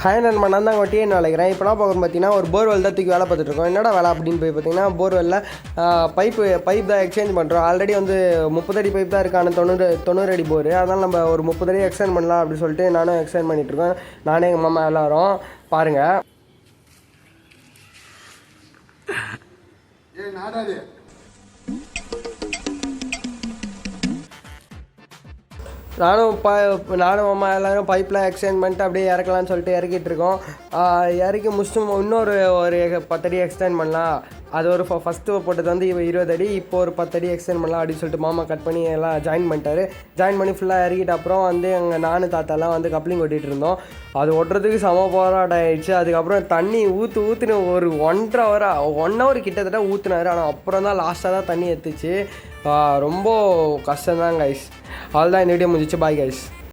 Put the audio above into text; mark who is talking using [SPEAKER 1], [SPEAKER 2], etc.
[SPEAKER 1] Hi நண்பன், நான் தான் டிஎன் அழைக்கிறேன். இப்போ நான் பார்க்குறது பார்த்தீங்கன்னா ஒரு போர்வெல் தான் தூக்கி வேலை பார்த்துட்ருக்கோம். என்னடா வேலை அப்படின்னு போய் பார்த்தீங்கன்னா, போர்வெல்லில் பைப் தான் எக்ஸ்சேஞ்ச் பண்ணுறோம். ஆல்ரெடி வந்து 30 அடி பைப் தான் இருக்கான 90 அடி போர். அதனால் நம்ம ஒரு 30 அடி எக்ஸ்டெண்ட் பண்ணலாம் அப்படின்னு சொல்லிட்டு நானும் எக்ஸ்டெண்ட் பண்ணிகிட்ருக்கேன். நானே எங்கள் மாமா எல்லாரும் பாருங்கள். நானும் அம்மா எல்லோரும் பைப்லாம் எக்ஸ்டெண்ட் பண்ணிட்டு அப்படியே இறக்கலான்னு சொல்லிட்டு இறக்கிட்டு இருக்கோம். இறக்கி முடிச்சுட்டு இன்னொரு 10 அடி எக்ஸ்டெண்ட் பண்ணலாம். அது ஒரு ஃபஸ்ட்டு போட்டது வந்து 20 அடி, இப்போ ஒரு 10 அடி எக்ஸ்டெண்ட் பண்ணலாம் அப்படின்னு சொல்லிட்டு மாமா கட் பண்ணி எல்லாம் ஜாயின் பண்ணிட்டாரு. ஜாயின் பண்ணி ஃபுல்லாக இறக்கிட்ட அப்புறம் வந்து எங்கள் நானும் தாத்தாலாம் வந்து கப்ளிங் ஓட்டிகிட்டு இருந்தோம். அது ஓட்டுறதுக்கு செம போராட்டம் ஆகிடுச்சு. அதுக்கப்புறம் தண்ணி ஊற்றுன்னு ஒரு 1 ஹவர் கிட்டத்தட்ட ஊற்றுனாரு. ஆனால் அப்புறம் தான் லாஸ்ட்டாக தான் தண்ணி எடுத்துச்சு. ரொம்ப கஷ்டம்தான் கைஸ். அவ்வளோதான், இந்த வீடியோ முடிஞ்சிச்சு. Bye guys.